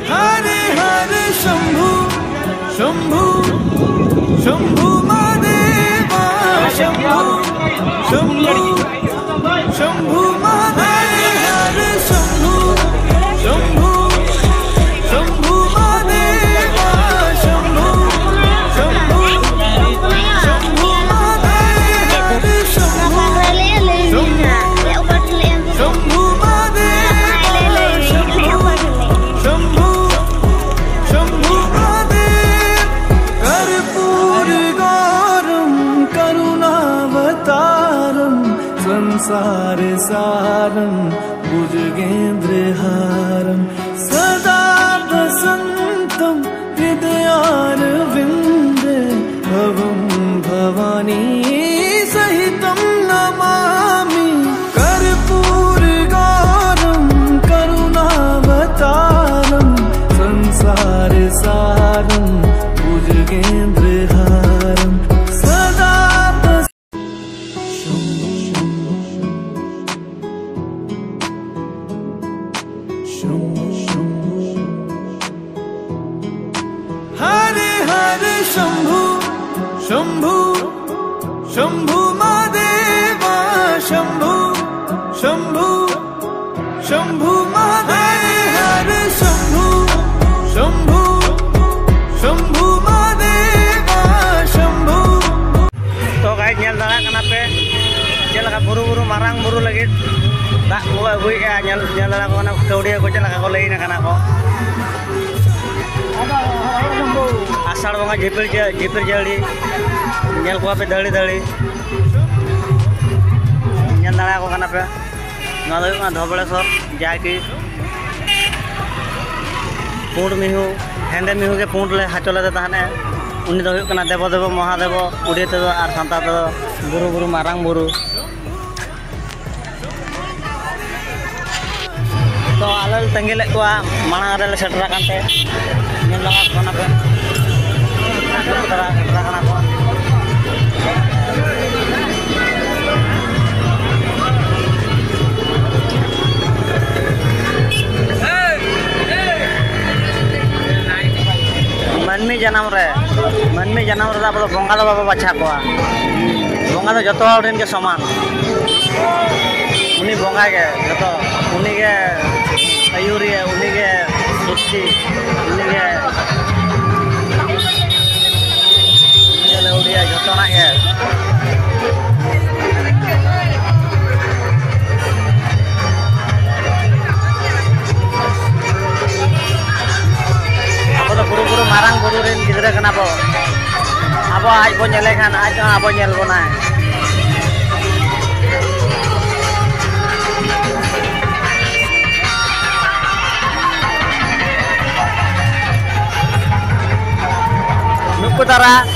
हरे हरे शंभु शंभु शंभु महादेवा शंभु शंभु शंभु महादेव शंभु शंभु शंभु महादेवा शंभु शंभु शंभु महादेव शंभु शंभु संसार सारं भुजगेन्द्रहारं सदा वसन्तं हृदयारविन्दे भवं भवानी सहितं नमामि कर्पूरगौरं करुणावतारं संसार सारं भुजगेन्द्रहारं सदा हरे हरे शंभु शंभु शंभु महादेवा शंभु शंभु शंभु महादेव हरे शंभु शंभु शंभु महादेवा शंभु। तो guys nyel dara kana pe jela ka buru-buru marang buru lagi tak gua gue ya nyel dara kana kaudia ko jela ka ko leina kana ko asal bangga jipir jali nyel ko pe dali nyel dara ko kana pe nalo ma Dhobaleশ্বর जाके पूर्ण मिहु हेंदे मिहु के पूर्ण ले हाचले दे ताने उनी दो हुयुग कना देव देव महादेव उड़िया ते आर सांता ते बुरु बुरु मारांग बुरु तो आले तंगे ले को मांग रे ले सेटरा कानते nyel लगा कना पे तरा कना को मनमी जन्म रे अब बंगा दो बाबा बाछा को बंगा दो जतो रेन के समान उनी बंगा के जतो उनी के आयुरिया उनी के सृष्टि उनी के लौड़िया जतो ना के buru-buru marang buru rin gidra kenapa abo aj bo nyele kan aj abo nyel bona nuku tara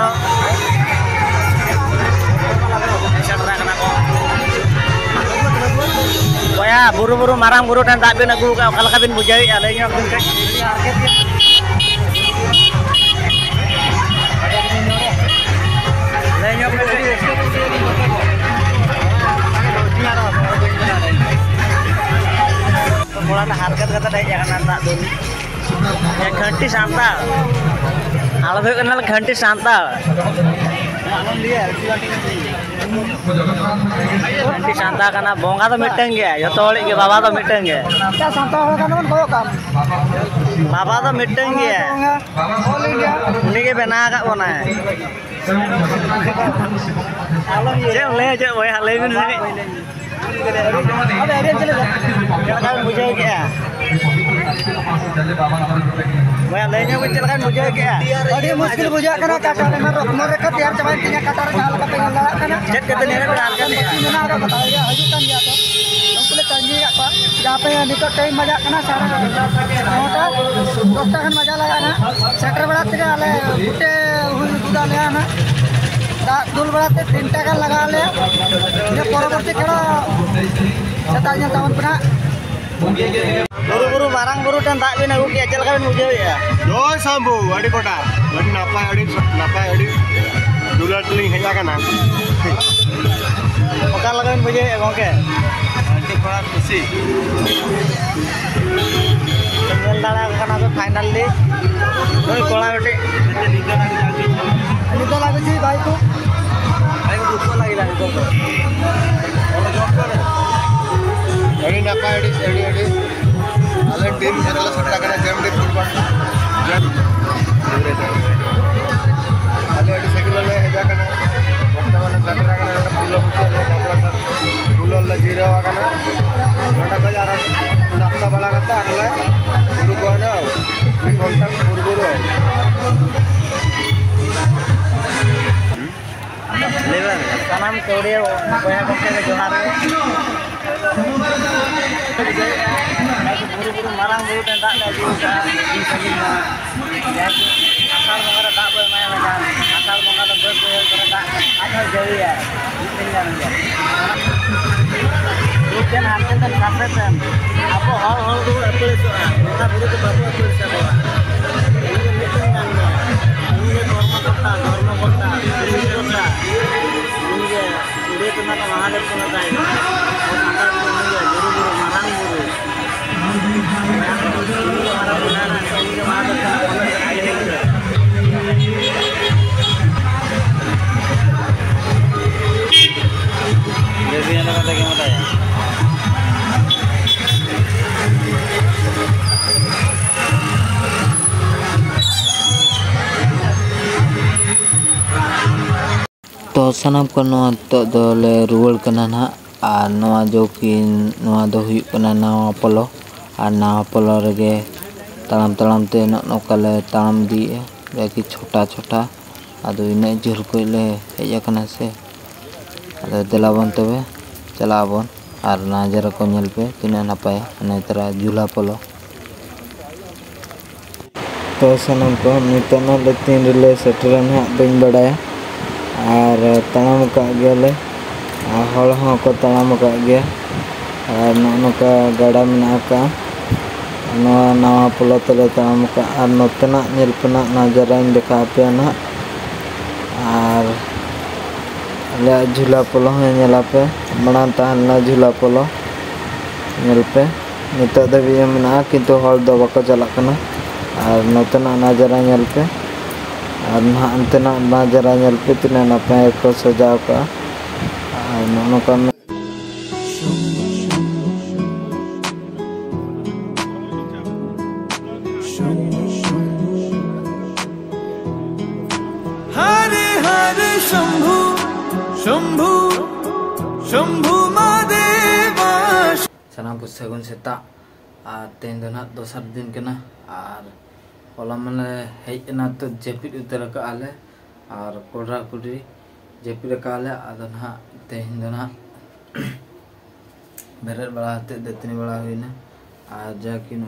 ro setra kenapa Waya buru-buru marang buru dan tak bin aku kalau kabin bujai alainya bin kek alainya mulai harga kata dai jangan nantak dun ya ganti santal kalau kenal ganti santal ganti santal karena bonga to miteng ge joto holi ge baba to miteng ge ta santal hol kana man koyo kam baba to miteng ge uni ge bena ka bona je boy hale bin ni ada area chale jangan bujai ge Wah, lainnya kecil kan bujai ke? Oh dia muskil bujai karena kata mereka tiar cuman punya kata kalau kata nggak karena jet kata dia berharga nih. Mana ada kata ya, ajukan dia tuh. Yang kulit janji apa? Siapa yang nikah kayak majak karena cara. Maka dokter kan majak lah karena seker berat tiga ale, pute udah le ana. Dul berat tinta kan laga ale. Ini poroborti kira. Saya tanya tahun pernah. Buru-buru marang buru Gotan दाग बिन अगु किया चलका बिन बुझे या जय शंभु अड़ी कोटा अड़ी नापाय अड़ी दुलाटली हेजा कना ओका लगा बिन बुझे गोके अड़ी कोड़ा खुशी चंगल दाड़ा कना पे फाइनली ओई कोड़ा बेटे निको लागो छी भाई को दुख लागिला निको अड़ी नापाय अड़ी आले टीम हेरला सट्टा कना जेम डी फुटबॉल जेम आले अड़ी साइकिल ले हेजा कना बट्टा वाला सट्टा कना पुलो पुलो ला जीरो कना नटा को जारा नास्ता बड़ा करता अगला गुरु को ना एक घंटा गुरु लेबर सलाम कोड़े कोया कोके के जोहार बुरु मारांग बुरु टेंटा ले जो का इन सगी मा आसार मंगरा दा बय माय मा आसार मंगा दा बय बय करे दा आधा जरी है इतने जान जा रुपन हाथे तन काफे तन आपो हर हर दो अपले तो ना बुरु के बाबू अपले से बोला ये मिटिंग जान जा ये धर्म करता ये उड़े तो ना महादेव को ना जाए और माता को नहीं है गुरु गुरु मारांग गुरु हमारा बनाना चाहिए महादेव का ये भी ना कथा क्या बताया तो सनाम को तो ले रुवल कना ना और नवा जो कि नवा दो हुयुक कना नवा पोलो और नवा पोलो रेगे तालाम तालाम ते नोकाले तालाम दी कि छोटा छोटा आदो इन झुर को ले हेजा कना से आदो देलाबन तबे चलाबन और नाजर को नेल पे तिना नापाय ने तरा झूला पोलो तो सनाम को नितना ले 3 रिले सेटरन हा बइन बडाया और तमाम का गेले हल को तमाम का गया और नौका गाड़ा में नवा पोलो तले तमाम का और नोतना नेलपना नजारा देखा पे ना और ले झूला पोलो नेला पे बना तहना झूला पोलो नेल पे नित दबी में किंतु हल दो बाको चला कना और नोतना नजारा नेल पे और अंतना नजारा नेल पे तना नपाय को सजाव का और नोका हरे हरे शंभु शंभु शंभु महादेवा सानाम को सगुन सेता और तेन दो ना दोसर दिन के ना और होला माने हेजना तो जेपिट उतर का आले और कोडरा कुडी जेपिट का आले आदो ना तेन दो ना बेरर बड़ा ते दतनी बड़ा हुई ना आज जाके ना